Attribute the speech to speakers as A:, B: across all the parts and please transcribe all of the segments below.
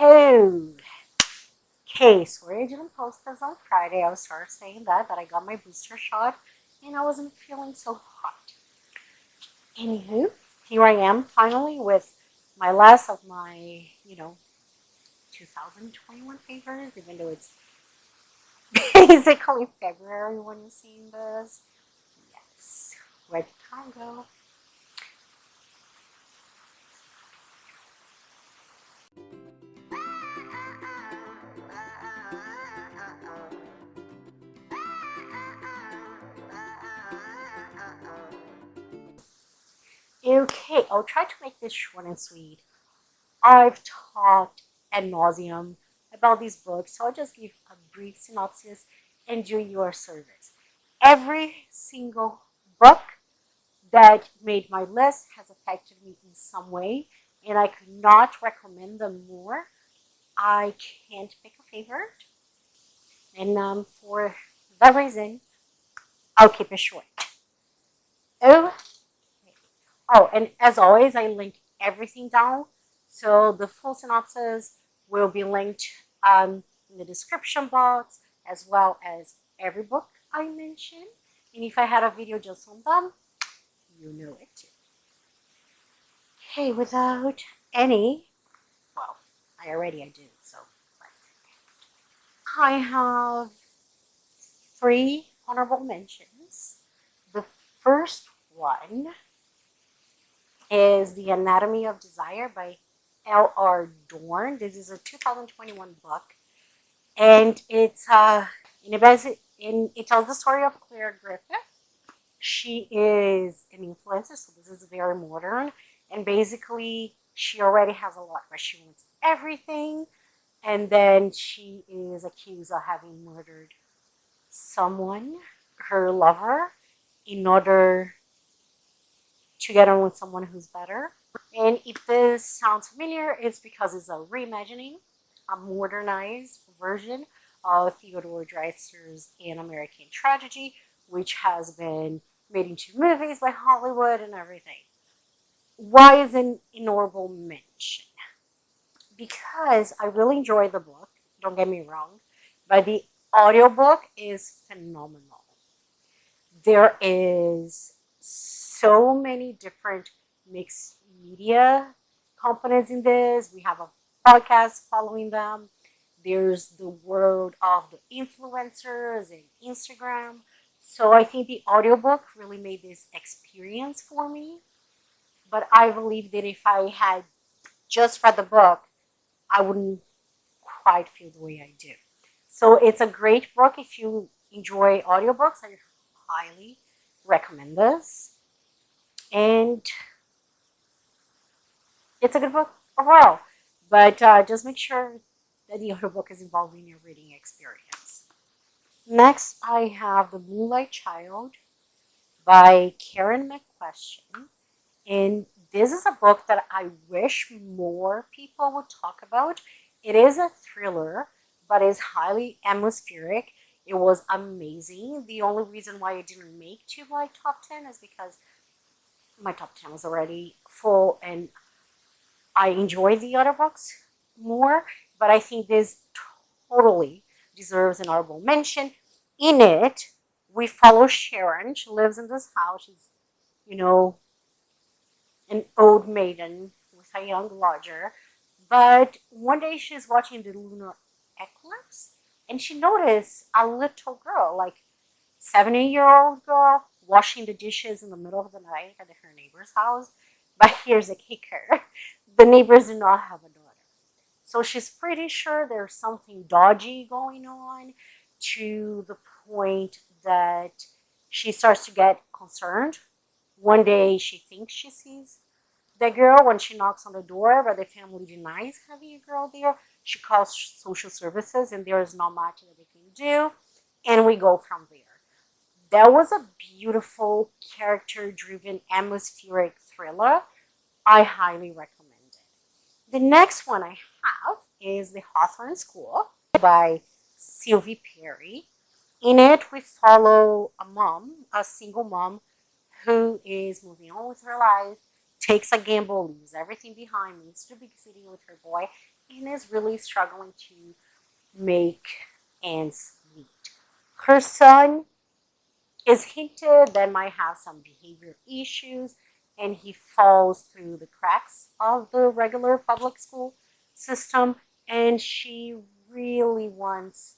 A: Oh, okay, sorry I didn't post this on Friday. I was sorry saying that I got my booster shot and I wasn't feeling so hot. Anywho, here I am finally with my last of my, 2021 favorites, even though it's basically February when you're seeing this. Yes, where'd the time go? Okay, I'll try to make this short and sweet. I've talked ad nauseum about these books, so I'll just give a brief synopsis and do your service. Every single book that made my list has affected me in some way, and I could not recommend them more. I can't pick a favorite, and for that reason, I'll keep it short. Oh, and as always, I link everything down. So the full synopsis will be linked in the description box, as well as every book I mentioned. And if I had a video just on them, you know it too. Okay, without any, well, I do, so I have three honorable mentions. The first one is The Anatomy of Desire by L.R. Dorn. This is a 2021 book, and it tells the story of Claire Griffith. She is an influencer, so this is very modern, and basically she already has a lot, but she wants everything, and then she is accused of having murdered someone, her lover, in order to get on with someone who's better. And if this sounds familiar, it's because it's a reimagining, a modernized version of Theodore Dreiser's An American Tragedy, which has been made into movies by Hollywood and everything. Why is an honorable mention? Because I really enjoyed the book, don't get me wrong, but the audiobook is phenomenal. There is so many different mixed media components in this. We have a podcast following them. There's the world of the influencers and Instagram. So I think the audiobook really made this experience for me. But I believe that if I had just read the book, I wouldn't quite feel the way I do. So it's a great book if you enjoy audiobooks. I highly recommend this. And it's a good book overall. But just make sure that the audiobook is involved in your reading experience. Next, I have The Moonlight Child by Karen McQuestion. And this is a book that I wish more people would talk about. It is a thriller, but it's highly atmospheric. It was amazing. The only reason why it didn't make to my top 10 is because my top 10 was already full and I enjoy the other books more, but I think this totally deserves an honorable mention. In it, we follow Sharon. She lives in this house. She's, an old maiden with a young lodger. But one day she's watching the lunar eclipse and she noticed a little girl, like 70-year-old girl, washing the dishes in the middle of the night at her neighbor's house. But here's a kicker. The neighbors do not have a daughter. So she's pretty sure there's something dodgy going on, to the point that she starts to get concerned. One day she thinks she sees the girl when she knocks on the door, but the family denies having a girl there. She calls social services and there is not much that they can do. And we go from there. That was a beautiful, character-driven, atmospheric thriller. I highly recommend it. The next one I have is The Hawthorne School by Sylvie Perry. In it, we follow a single mom, who is moving on with her life, takes a gamble, leaves everything behind, moves to a big city with her boy, and is really struggling to make ends meet. Her son is hinted that might have some behavior issues, and he falls through the cracks of the regular public school system, and she really wants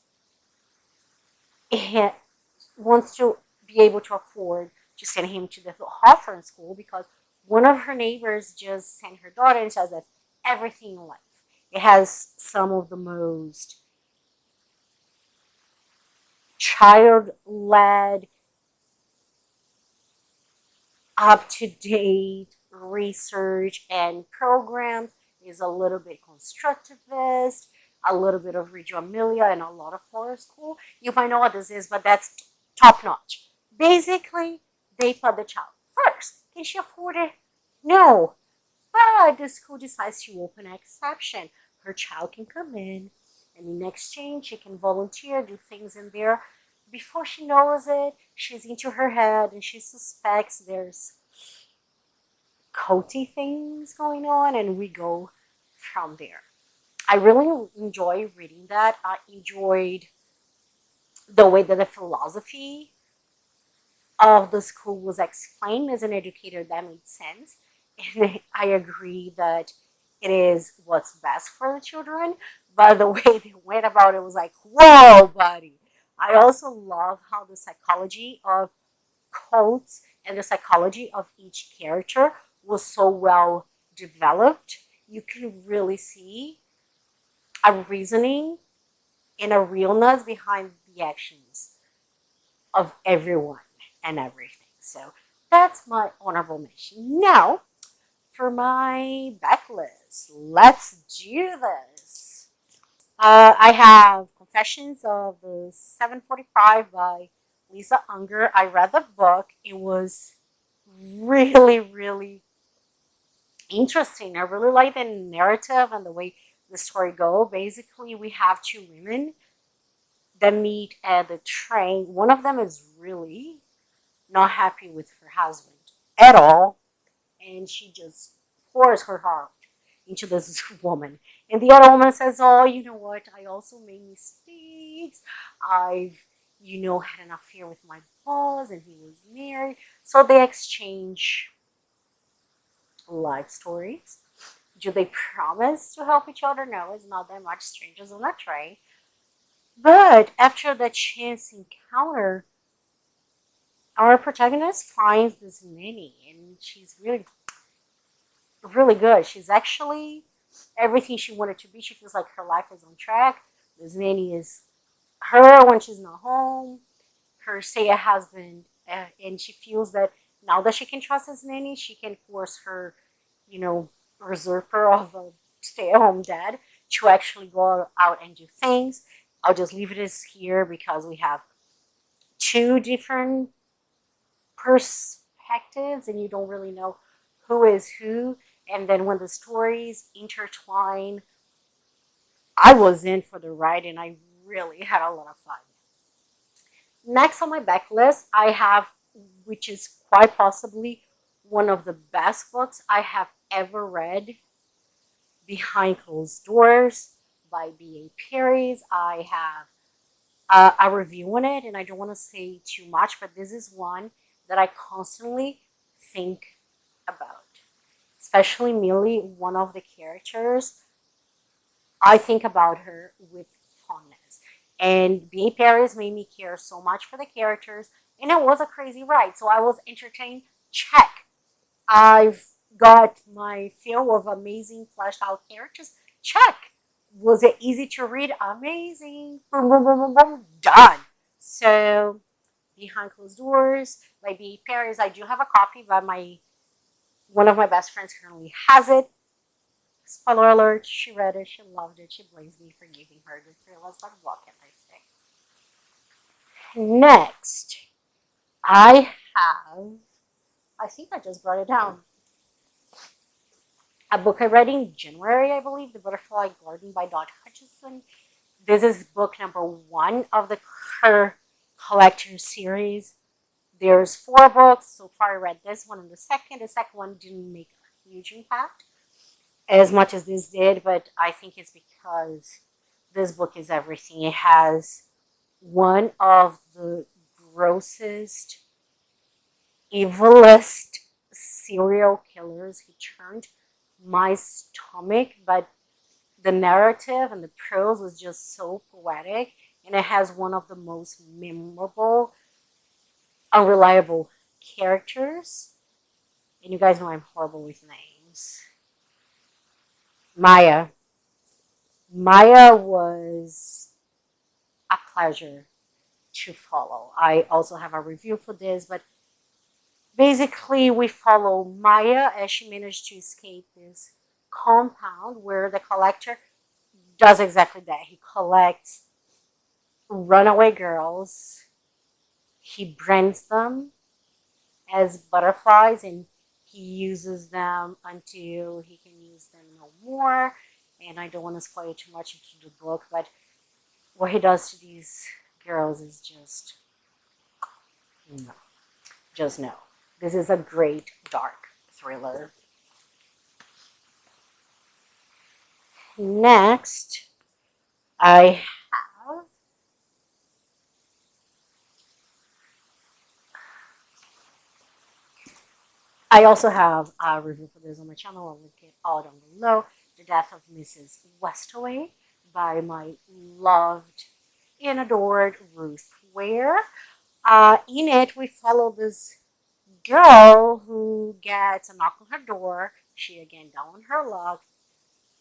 A: to be able to afford to send him to the Hawthorne school because one of her neighbors just sent her daughter and says that everything in life. It has some of the most child-led, up-to-date research and programs. Is a little bit constructivist, a little bit of Reggio Emilia, and a lot of forest school. You might know what this is, but that's top notch. Basically, they put the child first. Can she afford it? No. But the school decides to open an exception. Her child can come in, and in exchange, she can volunteer, do things in there. Before she knows it, she's into her head and she suspects there's culty things going on, and we go from there. I really enjoy reading that. I enjoyed the way that the philosophy of the school was explained. As an educator, that made sense. And I agree that it is what's best for the children. But the way they went about it was like, whoa, buddy. I also love how the psychology of cults and the psychology of each character was so well developed. You can really see a reasoning and a realness behind the actions of everyone and everything. So that's my honorable mention. Now, for my backlist, let's do this. I have Confessions of the 745 by Lisa Unger. I read the book. It was really, really interesting. I really like the narrative and the way the story goes. Basically, we have two women that meet at the train. One of them is really not happy with her husband at all, and she just pours her heart into this woman. And the other woman says, "Oh, you know what? I also made mistakes. I've, had an affair with my boss, and he was married." So they exchange life stories. Do they promise to help each other? No, it's not that much strangers on a train. But after the chance encounter, our protagonist finds this nanny, and she's really, really good. She's actually everything she wanted to be. She feels like her life is on track. This nanny is her when she's not home, her stay-at husband, and she feels that now that she can trust this nanny, she can force her, usurper of a stay-at-home dad to actually go out and do things. I'll just leave it as here because we have two different perspectives and you don't really know who is who. And then when the stories intertwine, I was in for the ride and I really had a lot of fun. Next on my backlist, I have, which is quite possibly one of the best books I have ever read, Behind Closed Doors by B.A. Paris. I have a review on it, and I don't want to say too much, but this is one that I constantly think about. Especially Millie, one of the characters. I think about her with fondness. And B.A. Paris made me care so much for the characters, and it was a crazy ride. So I was entertained. Check. I've got my fill of amazing fleshed out characters. Check. Was it easy to read? Amazing. Boom, boom, boom, boom, boom. Done. So, Behind Closed Doors by B.A. Paris. I do have a copy, but one of my best friends currently has it. Spoiler alert, she read it, she loved it, she blames me for giving her the thrillers, but what can I say? Next, I think I just brought it down. A book I read in January, I believe, The Butterfly Garden by Dot Hutchison. This is book number 1 of the Collector series. There's 4 books. So far I read this one and the second. The second one didn't make a huge impact. as much as this did, but I think it's because this book is everything. It has one of the grossest, evilest serial killers. He turned my stomach, but the narrative and the prose was just so poetic, and it has one of the most memorable, unreliable characters. And you guys know I'm horrible with names. Maya. Maya was a pleasure to follow. I also have a review for this, but basically we follow Maya as she managed to escape this compound where the collector does exactly that. He collects runaway girls, he brands them as butterflies, and he uses them until he can use them no more. And I don't want to spoil too much into the book, but what he does to these girls is just no. Just no. This is a great dark thriller. Next, I have I also have a review for this on my channel. I'll link it all down below. The Death of Mrs. Westaway by my loved and adored Ruth Ware. In it, we follow this girl who gets a knock on her door. She again down on her luck.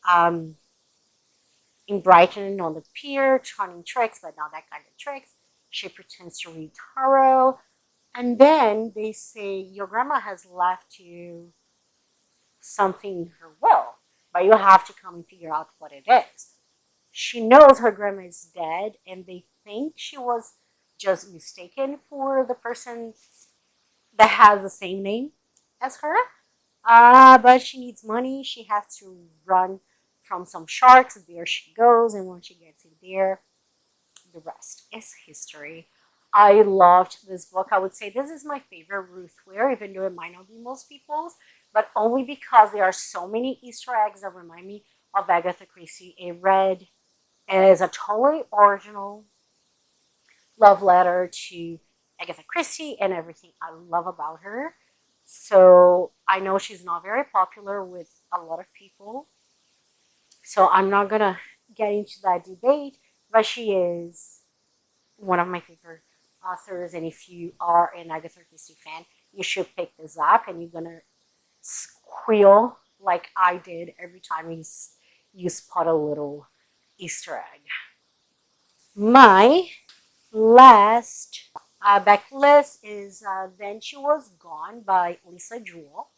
A: Um, in Brighton on the pier, trying tricks, but not that kind of tricks. She pretends to read tarot. And then they say, your grandma has left you something in her will, but you have to come and figure out what it is. She knows her grandma is dead, and they think she was just mistaken for the person that has the same name as her. But she needs money. She has to run from some sharks. There she goes, and when she gets in there, the rest is history. I loved this book. I would say this is my favorite Ruth Ware, even though it might not be most people's, but only because there are so many Easter eggs that remind me of Agatha Christie. It read as a totally original love letter to Agatha Christie and everything I love about her. So I know she's not very popular with a lot of people. So I'm not going to get into that debate, but she is one of my favorite authors. And if you are an Agatha Christie fan, you should pick this up, and you're going to squeal like I did every time you spot a little Easter egg. My last backlist is Then She Was Gone by Lisa Jewell.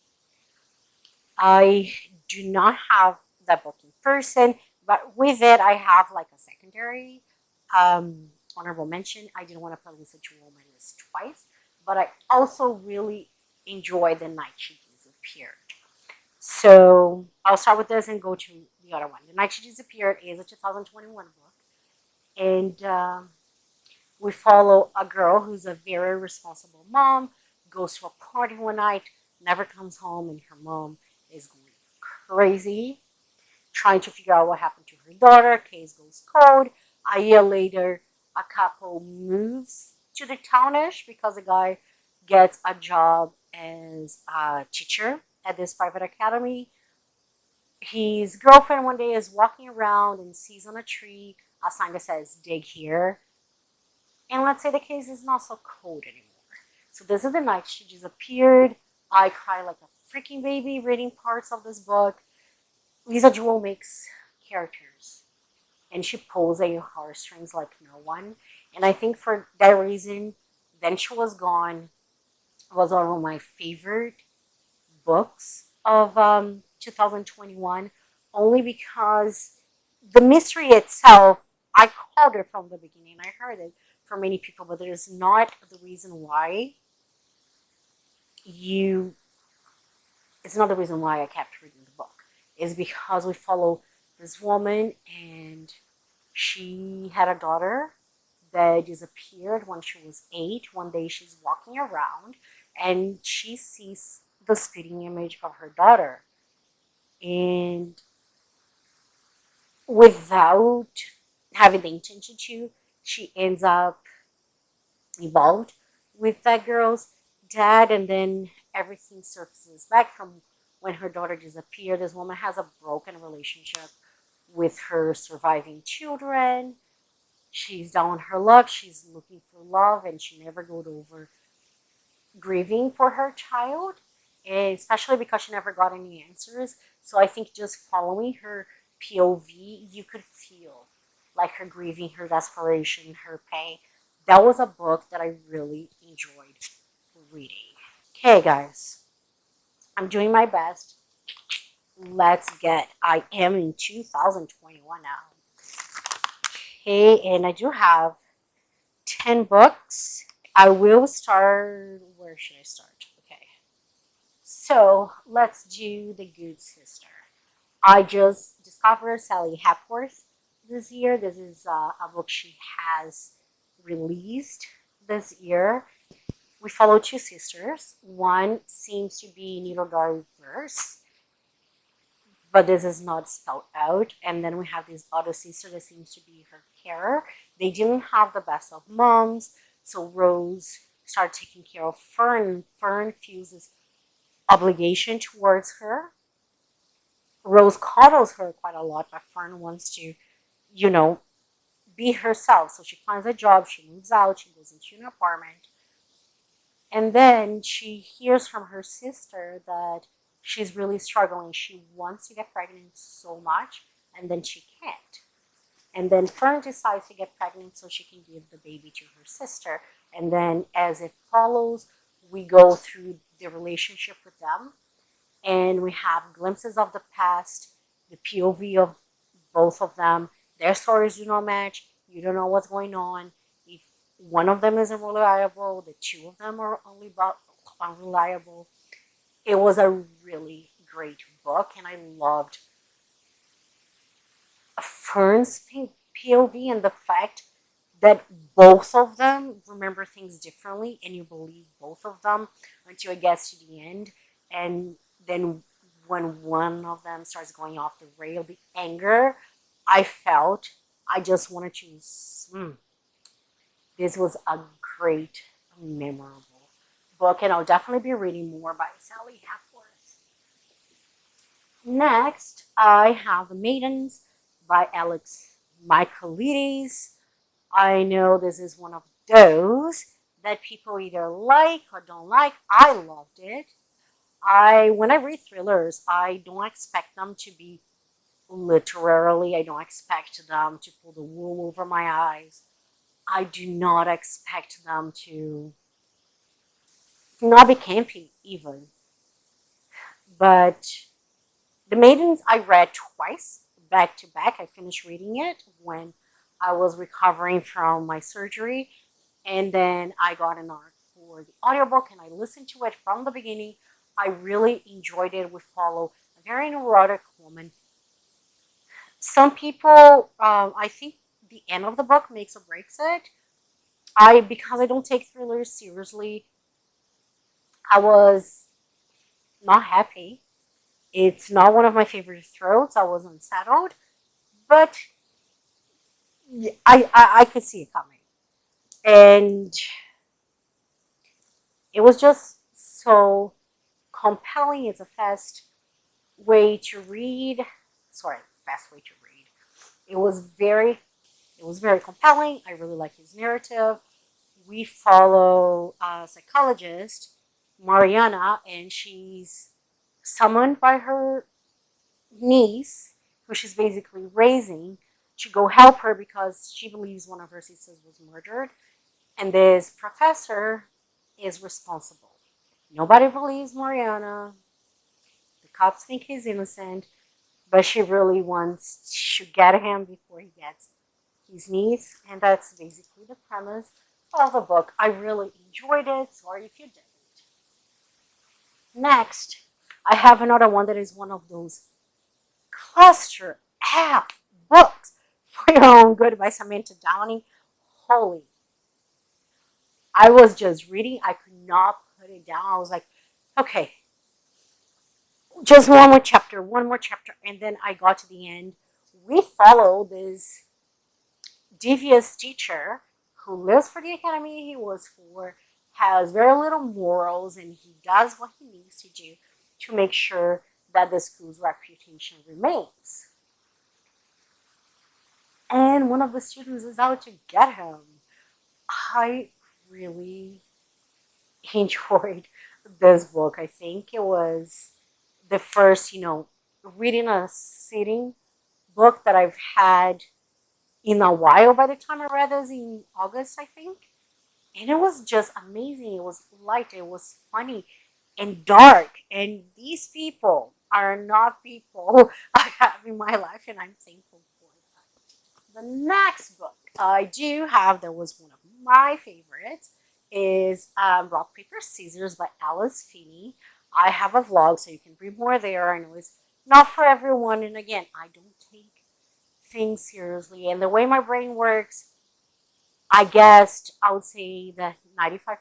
A: I do not have that book in person, but with it, I have like a secondary honorable mention. I didn't want to put Lisa Jewell on my list twice, but I also really enjoy The Night She Disappeared. So I'll start with this and go to the other one. The Night She Disappeared is a 2021 book, and we follow a girl who's a very responsible mom, goes to a party one night, never comes home, and her mom is going crazy, trying to figure out what happened to her daughter. Case goes cold. A year later, a couple moves to the townish because the guy gets a job as a teacher at this private academy. His girlfriend one day is walking around and sees on a tree a sign that says, dig here. And let's say the case is not so cold anymore. So this is the night she disappeared. I cry like a freaking baby reading parts of this book. Lisa Jewell makes characters, and she pulls at your heartstrings like no one. And I think for that reason, Then She Was Gone was one of my favorite books of 2021, only because the mystery itself, I called it from the beginning. I heard it from many people, but it is not the reason why you it's not the reason why I kept reading the book. It's because we follow this woman, and she had a daughter that disappeared when she was 8. One day she's walking around and she sees the spitting image of her daughter. and without having the intention to, she ends up involved with that girl's dad, and then everything surfaces back from when her daughter disappeared. This woman has a broken relationship with her surviving children. She's down on her luck. She's looking for love, and she never got over grieving for her child, especially because she never got any answers. So I think just following her POV, you could feel like her grieving, her desperation, her pain. That was a book that I really enjoyed reading. Okay, guys, I'm doing my best. Let's get. I am in 2021 now. Okay, and I do have 10 books. I will start. Where should I start? Okay. So let's do The Good Sister. I just discovered Sally Hepworth this year. This is a book she has released this year. We follow two sisters. One seems to be neither diverse, but this is not spelled out. And then we have this other sister that seems to be her carer. They didn't have the best of moms, so Rose started taking care of Fern. Fern feels this obligation towards her. Rose coddles her quite a lot, but Fern wants to, you know, be herself. So she finds a job, she moves out, she goes into an apartment. And then she hears from her sister that she's really struggling. She wants to get pregnant so much, and then she can't. And then Fern decides to get pregnant so she can give the baby to her sister. And then as it follows, we go through the relationship with them, and we have glimpses of the past, the POV of both of them. Their stories do not match. You don't know what's going on. If one of them isn't reliable, the two of them are only unreliable. It was a really great book, and I loved Fern's POV and the fact that both of them remember things differently, and you believe both of them until it gets to the end. And then when one of them starts going off the rail, the anger I felt, I just wanted to. This was a great, memorable book, and I'll definitely be reading more by Sally Hepworth. Next, I have The Maidens by Alex Michaelides. I know this is one of those that people either like or don't like. I loved it. When I read thrillers, I don't expect them to be literally. I don't expect them to pull the wool over my eyes. I do not expect them to not be campy even. But The Maidens I read twice back to back. I finished reading it when I was recovering from my surgery, and then I got an art for the audiobook and I listened to it from the beginning. I really enjoyed it. We follow a very neurotic woman. Some people, I think the end of the book makes or breaks it. Because I don't take thrillers seriously, I was not happy. It's not one of my favorite throats. I was unsettled, but I could see it coming. And it was just so compelling. It's a fast way to read. Sorry, fast way to read. It was very compelling. I really like his narrative. We follow a psychologist, Mariana, and she's summoned by her niece, who she's basically raising, to go help her because she believes one of her sisters was murdered. And this professor is responsible. Nobody believes Mariana. The cops think he's innocent, but she really wants to get him before he gets his niece. And that's basically the premise of the book. I really enjoyed it. Sorry if you didn't. Next, I have another one that is one of those cluster F books for your own good by Samantha Downing. Holy. I was just reading. I could not put it down. I was like, okay, just one more chapter, and then I got to the end. We follow this devious teacher who lives for the academy he was for, has very little morals, and he does what he needs to do to make sure that the school's reputation remains. And one of the students is out to get him. I really enjoyed this book. I think it was the first, reading a sitting book that I've had in a while by the time I read this in August, I think. And it was just amazing. It was light, it was funny and dark. And these people are not people I have in my life, and I'm thankful for that. The next book I do have that was one of my favorites is Rock, Paper, Scissors by Alice Finney. I have a vlog, so you can read more there. I know it's not for everyone. And again, I don't take things seriously. And the way my brain works, I guessed I would say that 95%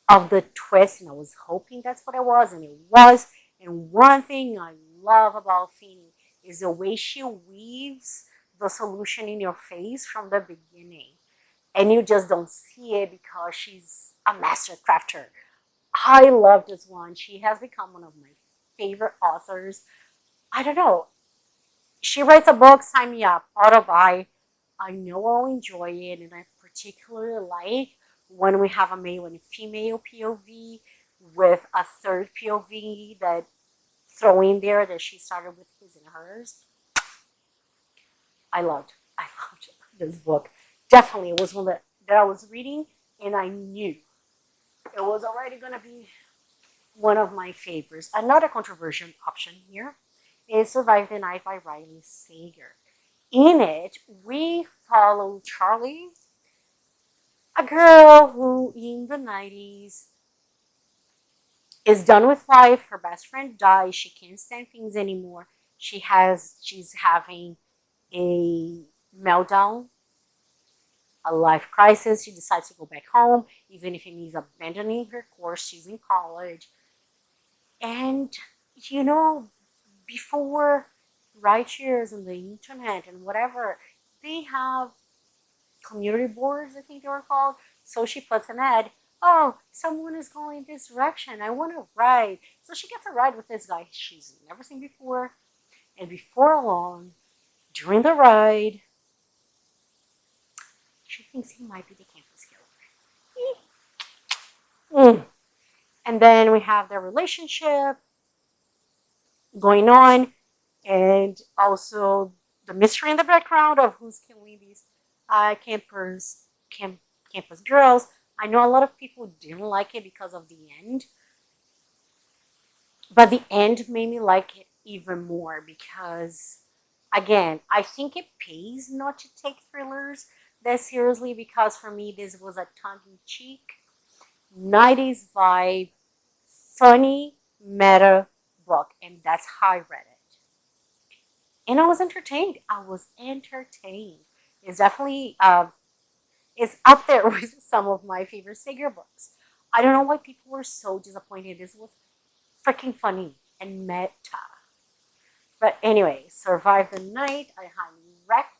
A: of the twist, and I was hoping that's what it was, and it was. And one thing I love about Feeney is the way she weaves the solution in your face from the beginning. And you just don't see it because she's a master crafter. I love this one. She has become one of my favorite authors. I don't know. She writes a book, sign me up, auto buy. I know I'll enjoy it, and I particularly like when we have a male and a female POV with a third POV that throw in there that she started with his and hers. I loved this book. Definitely, it was one that I was reading, and I knew it was already gonna be one of my favorites. Another controversial option here is Survive the Night by Riley Sager. In it, we follow Charlie, a girl who in the 90s is done with life. Her best friend dies. She can't stand things anymore. She's having a meltdown, a life crisis. She decides to go back home, even if it means abandoning her course. She's in college. And, you know, before writers and the internet and whatever, they have community boards, I think they were called. So she puts an ad. Oh, someone is going this direction. I want to ride. So she gets a ride with this guy she's never seen before. And before long, during the ride, she thinks he might be the campus killer. And then we have their relationship going on, and also the mystery in the background of who's killing these campus girls. I know a lot of people didn't like it because of the end, but the end made me like it even more because, again, I think it pays not to take thrillers that seriously because for me this was a tongue-in-cheek 90s vibe, funny meta book, and that's how I read it. And I was entertained. It's definitely it's up there with some of my favorite Sager books. I don't know why people were so disappointed. This was freaking funny and meta. But anyway, Survive the Night. I highly recommend.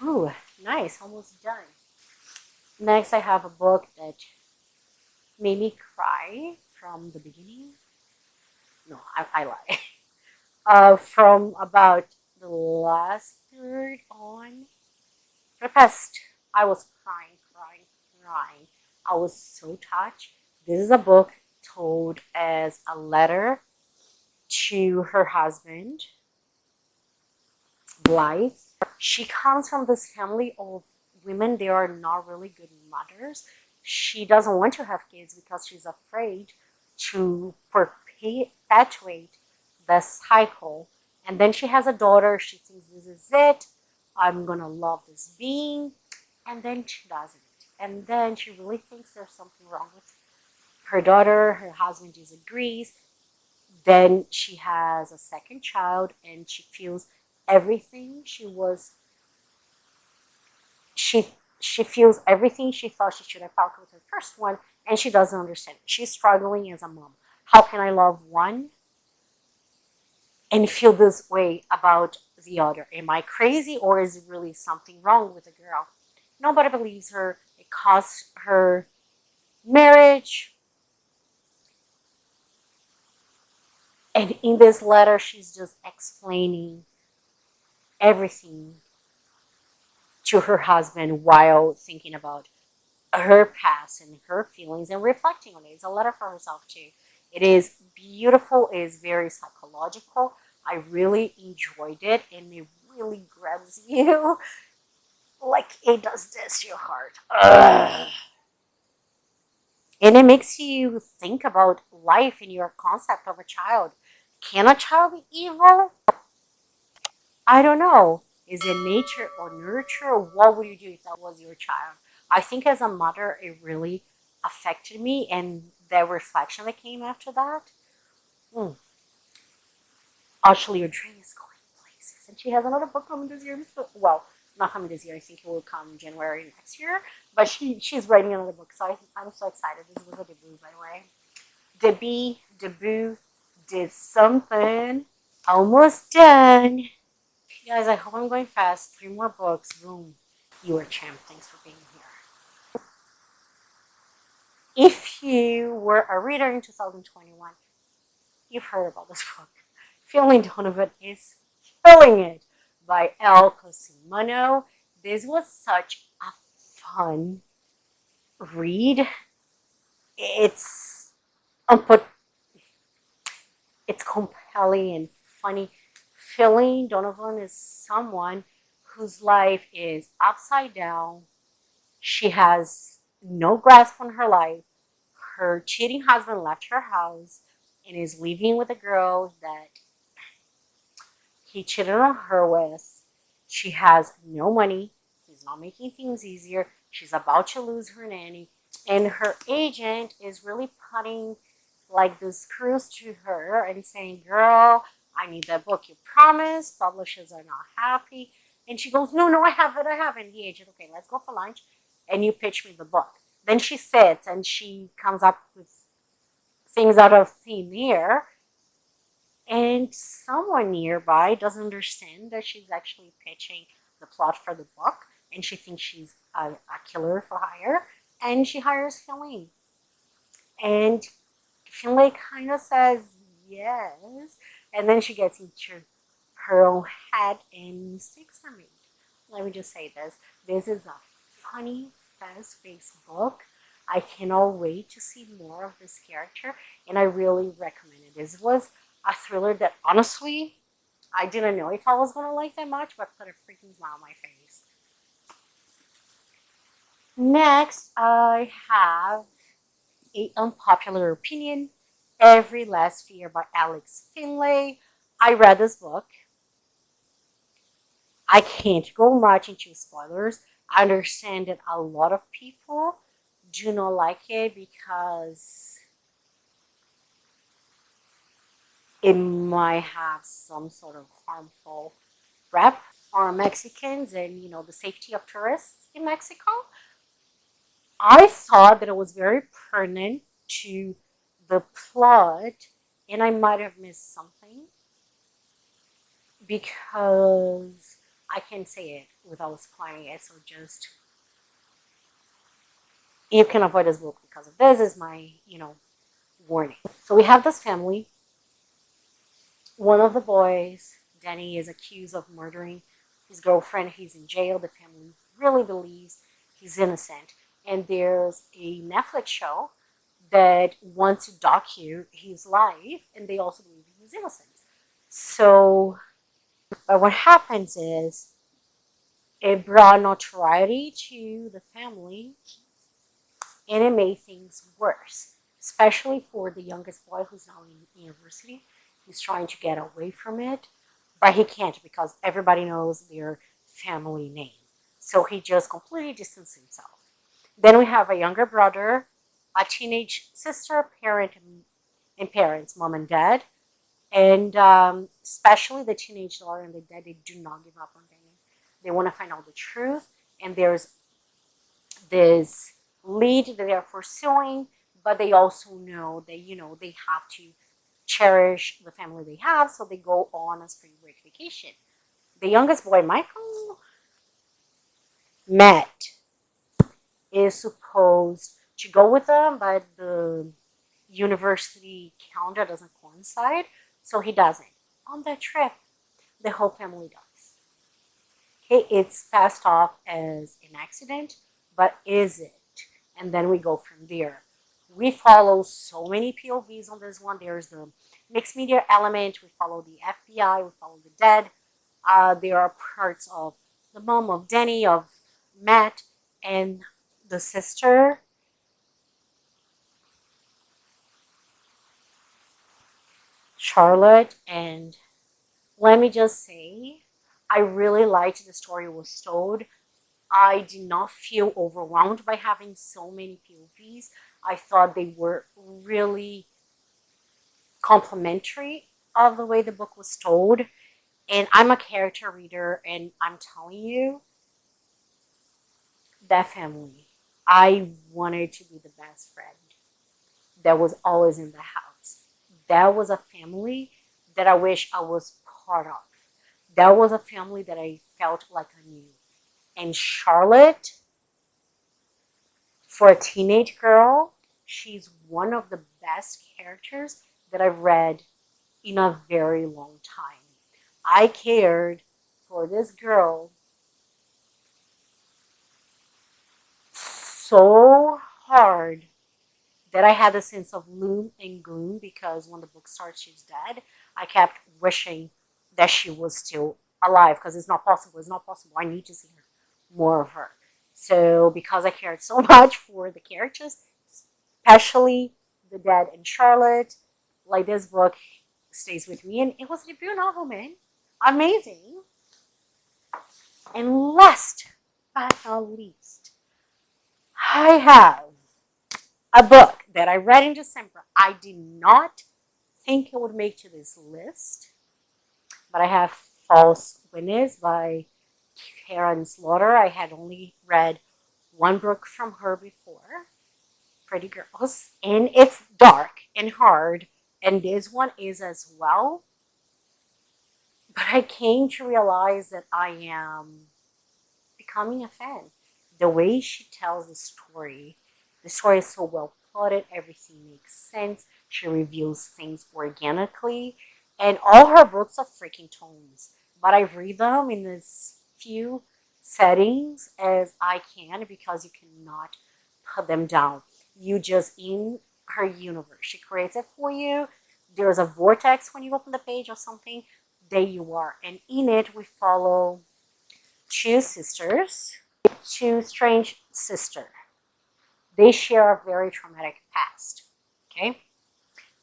A: Ooh, nice, almost done. Next, I have a book that made me cry from the beginning. No, I lie. From about the last third on. For the past, I was crying. I was so touched. This is a book told as a letter to her husband, Blythe. She comes from this family of women. They are not really good mothers. She doesn't want to have kids because she's afraid to perpetuate the cycle. And then she has a daughter. She thinks this is it. I'm going to love this being. And then she doesn't. And then she really thinks there's something wrong with her daughter. Her husband disagrees. Then she has a second child and she feels everything she feels everything she thought she should have felt with her first one, and she doesn't understand. She's struggling as a mom. How can I love one and feel this way about the other? Am I crazy, or is it really something wrong with the girl? Nobody believes her. It cost her marriage. And in this letter, she's just explaining everything to her husband while thinking about her past and her feelings and reflecting on it. It's a letter for herself too. It is beautiful. It is very psychological. I really enjoyed it, and it really grabs you like it does this to your heart. Ugh. And it makes you think about life and your concept of a child. Can a child be evil? I don't know. Is it nature or nurture? What would you do if that was your child? I think as a mother, it really affected me, and the reflection that came after that. Mm, actually, your dream is going places. And she has another book coming this year. Well, not coming this year. I think it will come January next year. But she's writing another book, so I'm so excited. This was a debut, by the way. Debut, did something. Almost done. Guys, I hope I'm going fast. 3 more books. Boom. You are a champ. Thanks for being here. If you were a reader in 2021, you've heard about this book. Feeling Donovan is killing it by El Cosimano. This was such a fun read. It's it's compelling and funny. Feeling Donovan is someone whose life is upside down. She has no grasp on her life. Her cheating husband left her house and is living with a girl that he cheated on her with. She has no money. He's not making things easier. She's about to lose her nanny. And her agent is really putting like the screws to her and saying, girl, I need that book you promised. Publishers are not happy. And she goes, no, I have it. The agent, okay, let's go for lunch and you pitch me the book. Then she sits and she comes up with things out of thin air. And someone nearby doesn't understand that she's actually pitching the plot for the book. And she thinks she's a killer for hire. And she hires Feline. And Finlay kind of says yes, and then she gets into her own head and mistakes are made. Let me just say this. This is a funny, fast-paced book. I cannot wait to see more of this character, and I really recommend it. This was a thriller that, honestly, I didn't know if I was going to like that much, but put a freaking smile on my face. Next, I have A Unpopular Opinion, Every Last Fear by Alex Finlay. I read this book. I can't go much into spoilers. I understand that a lot of people do not like it because it might have some sort of harmful rep for Mexicans and, the safety of tourists in Mexico. I thought that it was very pertinent to the plot, and I might have missed something because I can't say it without spoiling it. So just you can avoid this book because of this is my warning. So we have this family. One of the boys, Danny, is accused of murdering his girlfriend. He's in jail. The family really believes he's innocent. And there's a Netflix show that wants to document his life, and they also believe he's innocent. So what happens is it brought notoriety to the family, and it made things worse, especially for the youngest boy who's now in university. He's trying to get away from it, but he can't because everybody knows their family name. So he just completely distanced himself. Then we have a younger brother, a teenage sister, parents, mom and dad, and especially the teenage daughter and the dad. They do not give up on Danny. They want to find out the truth, and there's this lead that they're pursuing, but they also know that, they have to cherish the family they have, so they go on a spring break vacation. The youngest boy, Michael, Matt, is supposed to go with them, but the university calendar doesn't coincide, so he doesn't. On that trip, the whole family dies. Okay, it's passed off as an accident, but is it? And then we go from there. We follow so many POVs on this one. There's the mixed media element. We follow the FBI. We follow the dead. There are parts of the mom of Danny, of Matt, and the sister. Charlotte. And let me just say, I really liked the story was told. I did not feel overwhelmed by having so many POVs. I thought they were really complimentary of the way the book was told. And I'm a character reader, and I'm telling you, that family, I wanted to be the best friend that was always in the house. That was a family that I wish I was part of. That was a family that I felt like I knew. And Charlotte, for a teenage girl, she's one of the best characters that I've read in a very long time. I cared for this girl so hard that I had a sense of gloom and gloom, because when the book starts, she's dead. I kept wishing that she was still alive, because it's not possible. It's not possible. I need to see her, more of her. So because I cared so much for the characters, especially the dead and Charlotte, like, this book stays with me. And it was a debut novel, man. Amazing. And last but not least, I have a book that I read in December. I did not think it would make to this list, but I have False Witness by Karen Slaughter. I had only read one book from her before, Pretty Girls, and it's dark and hard, and this one is as well. But I came to realize that I am becoming a fan. The way she tells the story is so well plotted, everything makes sense. She reveals things organically, and all her books are freaking tomes. But I read them in as few settings as I can, because you cannot put them down. You just in her universe. She creates it for you. There's a vortex when you open the page or something. There you are. And in it, we follow two sisters, two strange sisters. They share a very traumatic past. Okay?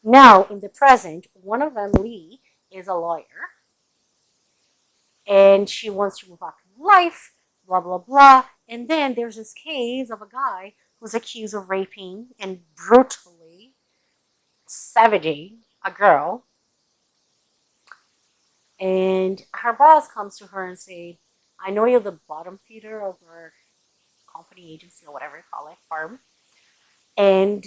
A: Now, in the present, one of them, Lee, is a lawyer, and she wants to move up in life, blah, blah, blah. And then there's this case of a guy who's accused of raping and brutally savaging a girl. And her boss comes to her and says, I know you're the bottom feeder of our company, agency, or whatever you call it, firm. And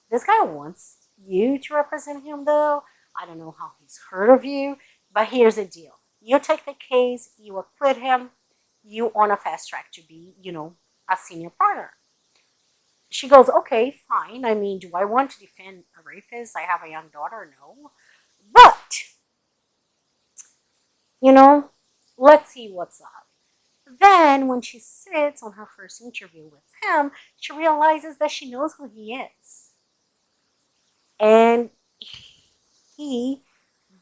A: this guy wants you to represent him, though. I don't know how he's heard of you, but here's the deal. You take the case, you acquit him, you on a fast track to be, a senior partner. She goes, okay, fine. I mean, do I want to defend a rapist? I have a young daughter, no. But, let's see what's up. Then, when she sits on her first interview with him, she realizes that she knows who he is. And he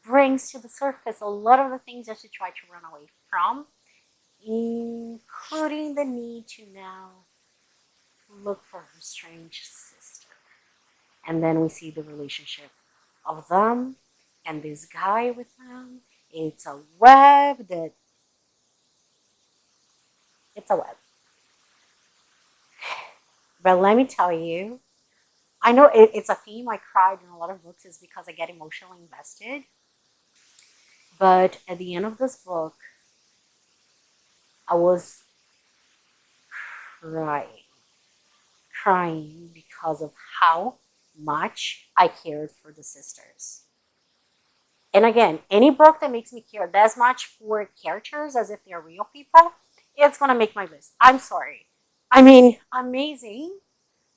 A: brings to the surface a lot of the things that she tried to run away from, including the need to now look for her strange sister. And then we see the relationship of them and this guy with them. It's a web. But let me tell you, I know it's a theme I cried in a lot of books, is because I get emotionally invested. But at the end of this book, I was crying. crying because of how much I cared for the sisters. And again, any book that makes me care that much for characters as if they're real people, it's going to make my list. I'm sorry. I mean, amazing,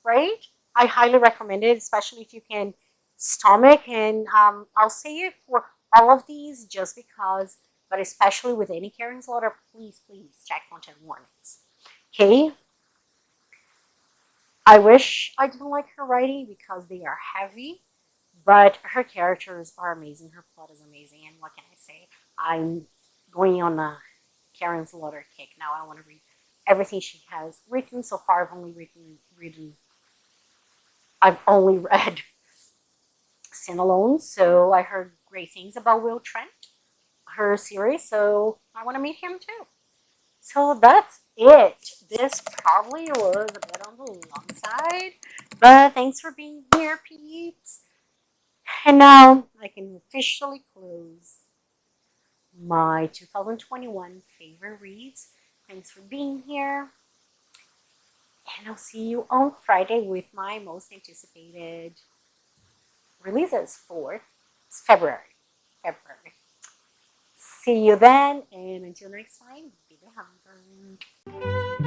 A: right? I highly recommend it, especially if you can stomach. And I'll say it for all of these just because, but especially with any Karen Slaughter, please, please check content warnings. Okay? I wish I didn't like her writing because they are heavy, but her characters are amazing. Her plot is amazing. And what can I say? I'm going on a Karen Slaughter kick now. I want to read everything she has written so far. I've only read standalone, so I heard great things about Will Trent, her series, so I want to meet him too. So that's it. This probably was a bit on the long side, but thanks for being here, peeps. And now I can officially close my 2021 favorite reads. Thanks for being here. And I'll see you on Friday with my most anticipated releases for February. See you then, and until next time, be the humble.